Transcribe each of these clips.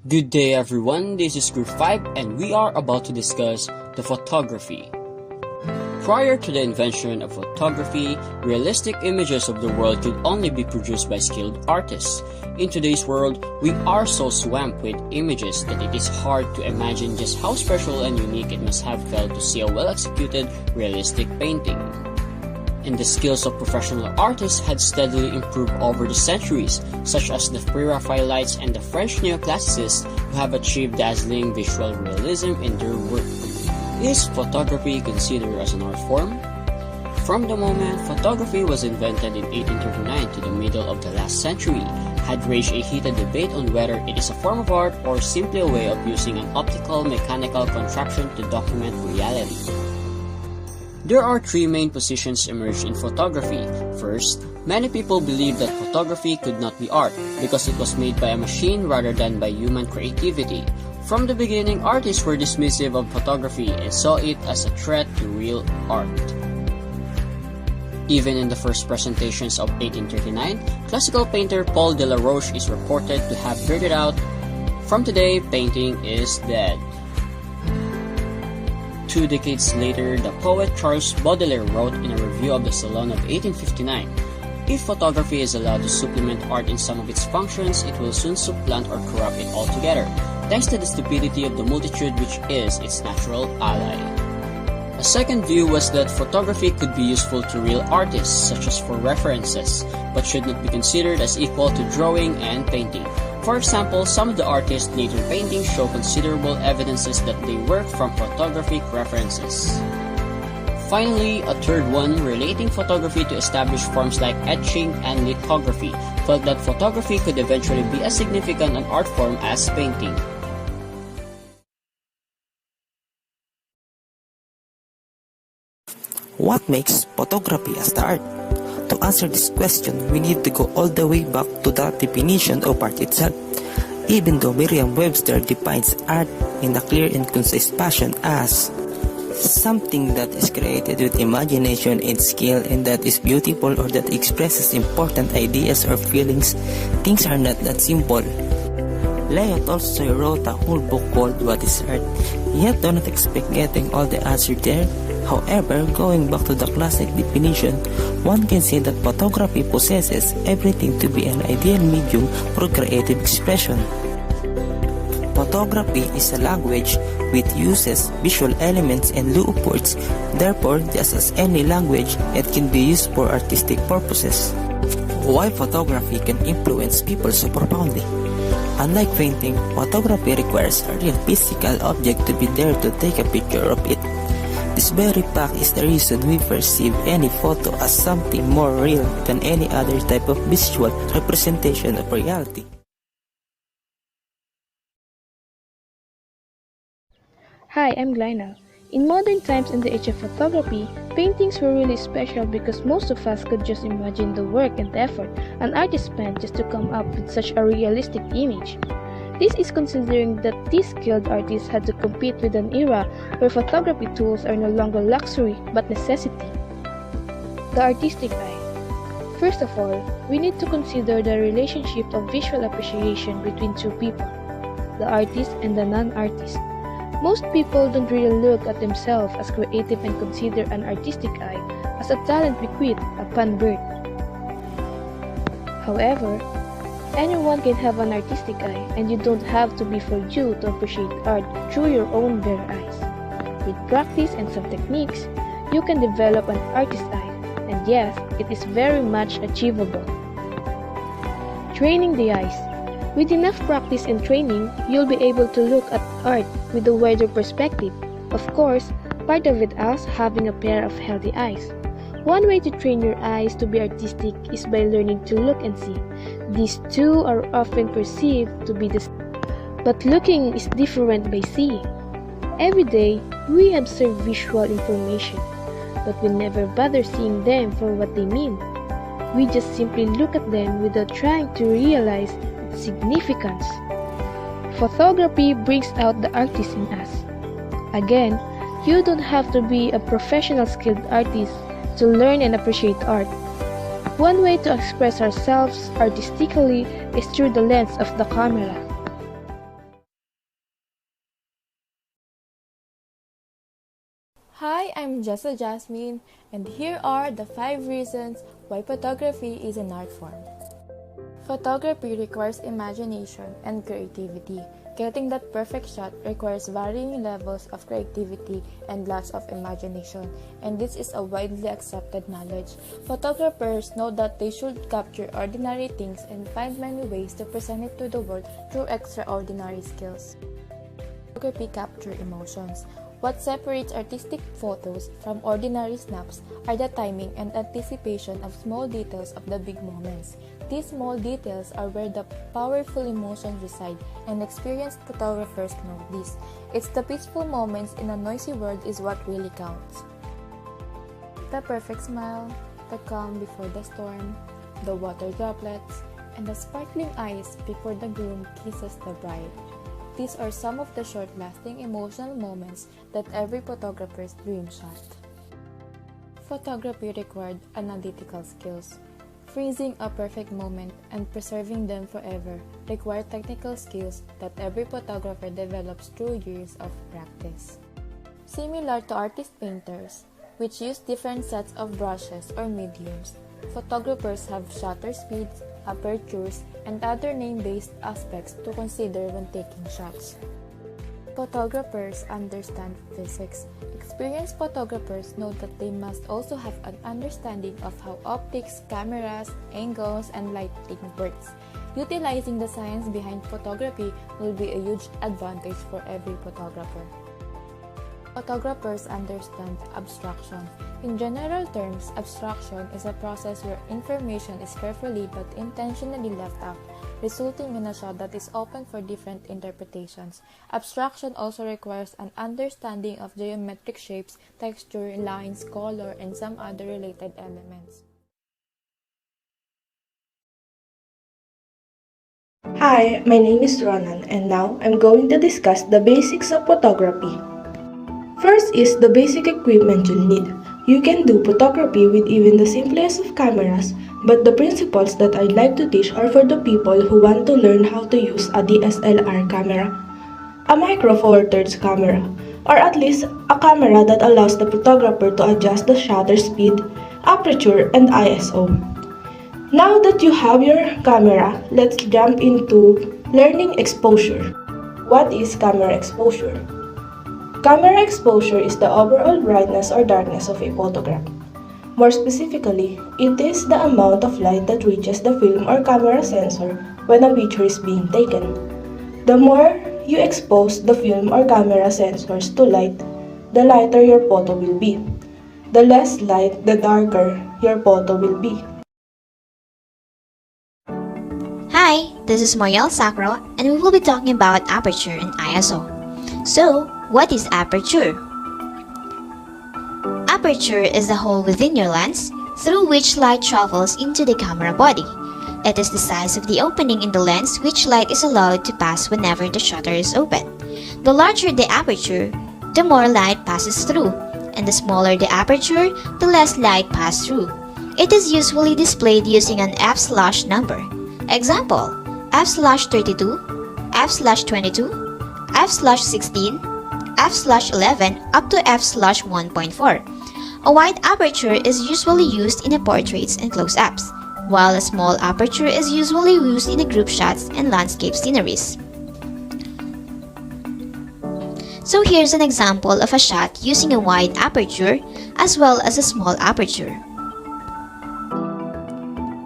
Good day everyone, this is Group 5 and we are about to discuss the photography. Prior to the invention of photography, realistic images of the world could only be produced by skilled artists. In today's world, we are so swamped with images that it is hard to imagine just how special and unique it must have felt to see a well-executed, realistic painting. And the skills of professional artists had steadily improved over the centuries, such as the Pre-Raphaelites and the French neoclassicists who have achieved dazzling visual realism in their work. Is photography considered as an art form? From the moment photography was invented in 1839 to the middle of the last century, had raged a heated debate on whether it is a form of art or simply a way of using an optical mechanical contraption to document reality. There are three main positions emerged in photography. First, many people believe that photography could not be art because it was made by a machine rather than by human creativity. From the beginning, artists were dismissive of photography and saw it as a threat to real art. Even in the first presentations of 1839, classical painter Paul de la Roche is reported to have blurted out, "From today, painting is dead." 2 decades later, the poet Charles Baudelaire wrote in a review of the Salon of 1859, "If photography is allowed to supplement art in some of its functions, it will soon supplant or corrupt it altogether, thanks to the stupidity of the multitude which is its natural ally." A second view was that photography could be useful to real artists, such as for references, but should not be considered as equal to drawing and painting. For example, some of the artists' later paintings show considerable evidences that they work from photographic references. Finally, a third one, relating photography to established forms like etching and lithography, felt that photography could eventually be as significant an art form as painting. What makes photography as the art? To answer this question, we need to go all the way back to the definition of art itself. Even though Merriam-Webster defines art in a clear and concise fashion as something that is created with imagination and skill and that is beautiful or that expresses important ideas or feelings, things are not that simple. Leo Tolstoy wrote a whole book called What is Art, yet do not expect getting all the answer there. However, going back to the classic definition, one can say that photography possesses everything to be an ideal medium for creative expression. Photography is a language which uses visual elements and loopwords. Therefore, just as any language, it can be used for artistic purposes. Why photography can influence people so profoundly? Unlike painting, photography requires a real physical object to be there to take a picture of it. This very fact is the reason we perceive any photo as something more real than any other type of visual representation of reality. Hi, I'm Glyna. In modern times in the age of photography, paintings were really special because most of us could just imagine the work and effort an artist spent just to come up with such a realistic image. This is considering that these skilled artists had to compete with an era where photography tools are no longer luxury but necessity. The artistic eye. First of all, we need to consider the relationship of visual appreciation between two people, the artist and the non-artist. Most people don't really look at themselves as creative and consider an artistic eye as a talent bequeathed upon birth. However, anyone can have an artistic eye, and you don't have to be for you to appreciate art through your own bare eyes. With practice and some techniques, you can develop an artist's eye, and yes, it is very much achievable. Training the eyes. With enough practice and training, you'll be able to look at art with a wider perspective. Of course, part of it is having a pair of healthy eyes. One way to train your eyes to be artistic is by learning to look and see. These two are often perceived to be the same, but looking is different by seeing. Every day, we observe visual information, but we never bother seeing them for what they mean. We just simply look at them without trying to realize its significance. Photography brings out the artist in us. Again, you don't have to be a professional skilled artist to learn and appreciate art. One way to express ourselves artistically is through the lens of the camera. Hi, I'm Jessa Jasmine, and here are the 5 reasons why photography is an art form. Photography requires imagination and creativity. Getting that perfect shot requires varying levels of creativity and lots of imagination, and this is a widely accepted knowledge. Photographers know that they should capture ordinary things and find many ways to present it to the world through extraordinary skills. Photography captures emotions. What separates artistic photos from ordinary snaps are the timing and anticipation of small details of the big moments. These small details are where the powerful emotions reside, and experienced photographers know this. It's the peaceful moments in a noisy world is what really counts. The perfect smile, the calm before the storm, the water droplets, and the sparkling eyes before the groom kisses the bride. These are some of the short-lasting emotional moments that every photographer's dream shot. Photography required analytical skills. Freezing a perfect moment and preserving them forever require technical skills that every photographer develops through years of practice. Similar to artist painters, which use different sets of brushes or mediums, photographers have shutter speeds, apertures, and other name-based aspects to consider when taking shots. Photographers understand physics. Experienced photographers know that they must also have an understanding of how optics, cameras, angles, and lighting works. Utilizing the science behind photography will be a huge advantage for every photographer. Photographers understand abstraction. In general terms, abstraction is a process where information is carefully but intentionally left out, resulting in a shot that is open for different interpretations. Abstraction also requires an understanding of geometric shapes, texture, lines, color, and some other related elements. Hi, my name is Ronan, and now I'm going to discuss the basics of photography. First is the basic equipment you'll need. You can do photography with even the simplest of cameras, but the principles that I'd like to teach are for the people who want to learn how to use a DSLR camera, a micro four thirds camera, or at least a camera that allows the photographer to adjust the shutter speed, aperture, and ISO. Now that you have your camera, let's jump into learning exposure. What is camera exposure? Camera exposure is the overall brightness or darkness of a photograph. More specifically, it is the amount of light that reaches the film or camera sensor when a picture is being taken. The more you expose the film or camera sensors to light, the lighter your photo will be. The less light, the darker your photo will be. Hi, this is Marielle Sacro, and we will be talking about aperture and ISO. So, what is aperture? Aperture is the hole within your lens through which light travels into the camera body. It is the size of the opening in the lens which light is allowed to pass whenever the shutter is open. The larger the aperture, the more light passes through, and the smaller the aperture, the less light passes through. It is usually displayed using an f/ number. Example, f/32, f/22, f/16, f/11 up to f/1.4. A wide aperture is usually used in portraits and close-ups, while a small aperture is usually used in group shots and landscape sceneries. So here's an example of a shot using a wide aperture as well as a small aperture.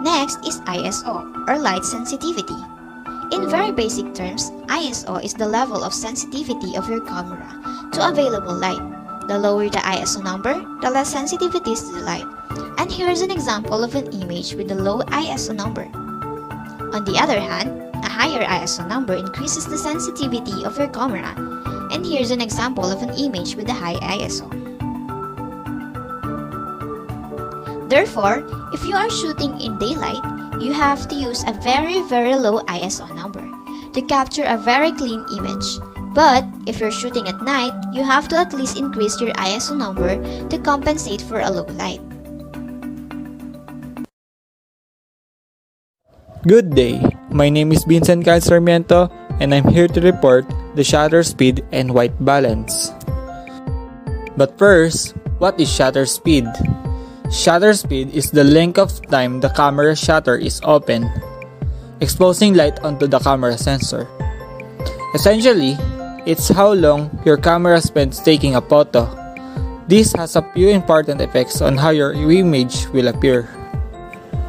Next is ISO, or light sensitivity. In very basic terms, ISO is the level of sensitivity of your camera to available light. The lower the ISO number, the less sensitivity is to the light. And here is an example of an image with a low ISO number. On the other hand, a higher ISO number increases the sensitivity of your camera. And here's an example of an image with a high ISO. Therefore, if you are shooting in daylight, you have to use a very low ISO number to capture a very clean image. But if you're shooting at night, you have to at least increase your ISO number to compensate for a low light. Good day, my name is Vincent Kyle Sarmiento and I'm here to report the shutter speed and white balance. But first, what is shutter speed? Shutter speed is the length of time the camera shutter is open, exposing light onto the camera sensor. Essentially, it's how long your camera spends taking a photo. This has a few important effects on how your image will appear.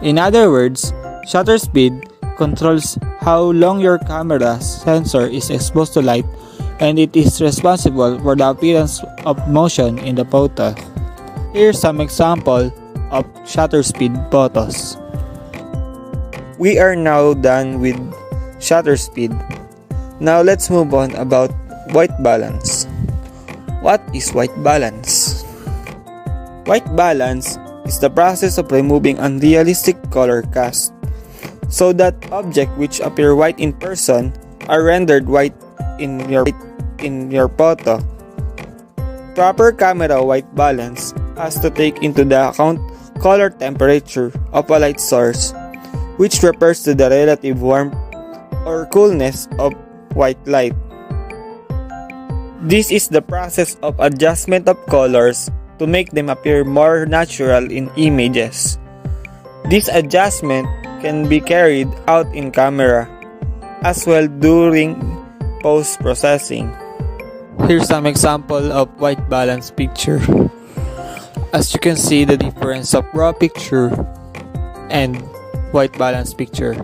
In other words, shutter speed controls how long your camera's sensor is exposed to light, and it is responsible for the appearance of motion in the photo. Here's some example of shutter speed photos. We are now done with shutter speed. Now let's move on about white balance. What is white balance? White balance is the process of removing unrealistic color cast, so that objects which appear white in person are rendered white in your photo. Proper camera white balance has to take into the account color temperature of a light source, which refers to the relative warmth or coolness of white light. This is the process of adjustment of colors to make them appear more natural in images. This adjustment can be carried out in camera as well during post-processing. Here's some example of white balance picture. As you can see the difference of raw picture and white balance picture.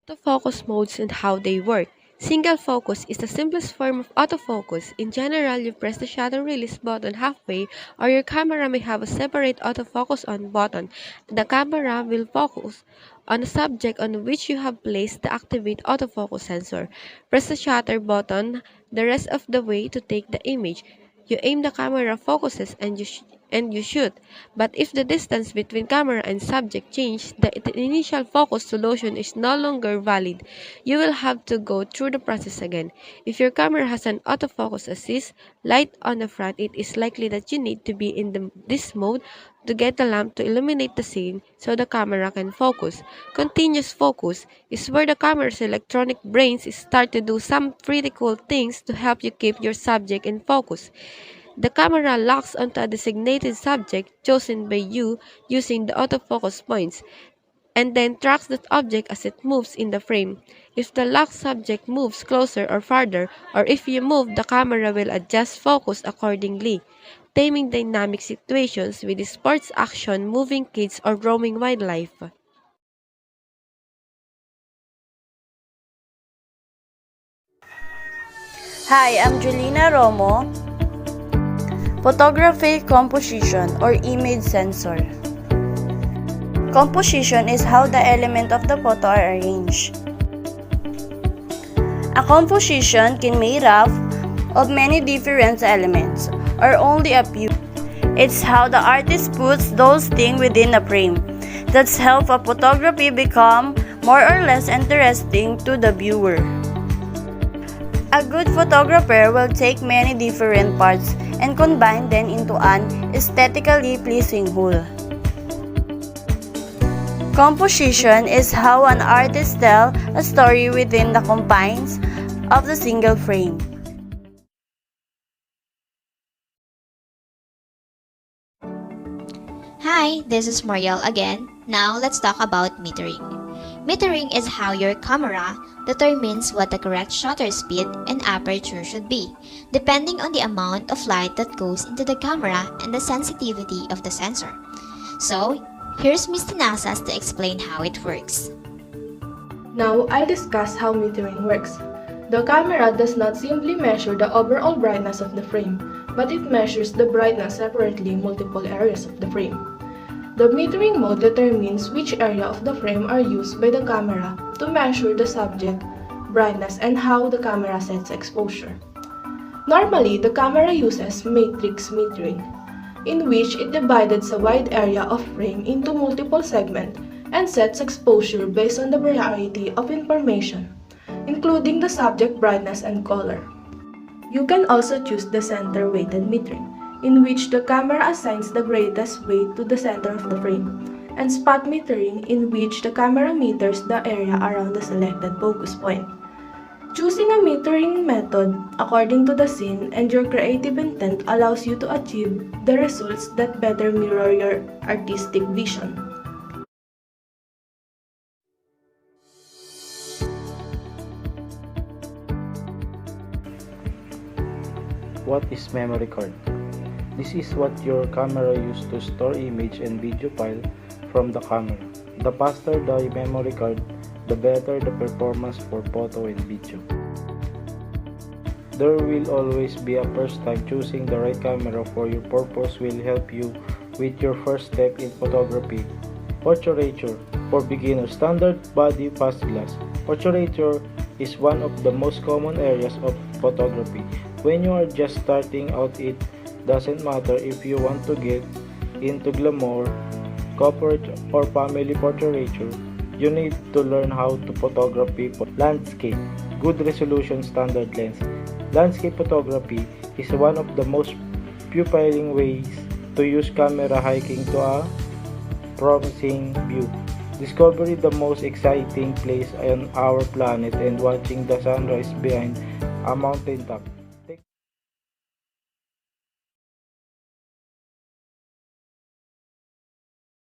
Autofocus modes and how they work. Single focus is the simplest form of autofocus. In general, you press the shutter release button halfway, or your camera may have a separate autofocus on button. The camera will focus on a subject on which you have placed the activate autofocus sensor. Press the shutter button the rest of the way to take the image. You aim the camera focuses and you shoot. But if the distance between camera and subject changes, the initial focus solution is no longer valid. You will have to go through the process again. If your camera has an autofocus assist light on the front, it is likely that you need to be in this mode to get the lamp to illuminate the scene so the camera can focus. Continuous focus is where the camera's electronic brains start to do some pretty cool things to help you keep your subject in focus. The camera locks onto a designated subject chosen by you using the autofocus points, and then tracks that object as it moves in the frame. If the locked subject moves closer or farther, or if you move, the camera will adjust focus accordingly. Taming dynamic situations with sports action, moving kids, or roaming wildlife. Hi, I'm Julina Romo, Photography Composition or Image Sensor. Composition is how the elements of the photo are arranged. A composition can be made up of many different elements or only a few. It's how the artist puts those things within a frame. That's help a photography become more or less interesting to the viewer. A good photographer will take many different parts and combine them into an aesthetically pleasing whole. Composition is how an artist tells a story within the confines of the single frame. Hi, this is Mariel again. Now let's talk about metering. Metering is how your camera determines what the correct shutter speed and aperture should be, depending on the amount of light that goes into the camera and the sensitivity of the sensor. So, here's Ms. Tinasas to explain how it works. Now I'll discuss how metering works. The camera does not simply measure the overall brightness of the frame, but it measures the brightness separately in multiple areas of the frame. The metering mode determines which area of the frame are used by the camera to measure the subject brightness and how the camera sets exposure. Normally, the camera uses matrix metering, in which it divides a wide area of frame into multiple segments and sets exposure based on the variety of information, including the subject brightness and color. You can also choose the center weighted metering, in which the camera assigns the greatest weight to the center of the frame, and spot metering, in which the camera meters the area around the selected focus point. Choosing a metering method according to the scene and your creative intent allows you to achieve the results that better mirror your artistic vision. What is memory card? This is what your camera uses to store image and video file from the camera. The faster the memory card, the better the performance for photo and video. There will always be a first time. Choosing the right camera for your purpose will help you with your first step in photography. Portraiture for beginners. Standard body fast glass. Portraiture is one of the most common areas of photography. When you are just starting out, it doesn't matter if you want to get into glamour, corporate or family portraiture. You need to learn how to photography landscape. Good resolution standard lens. Landscape photography is one of the most fulfilling ways to use camera hiking to a promising view. Discovering the most exciting place on our planet and watching the sunrise behind a mountain top.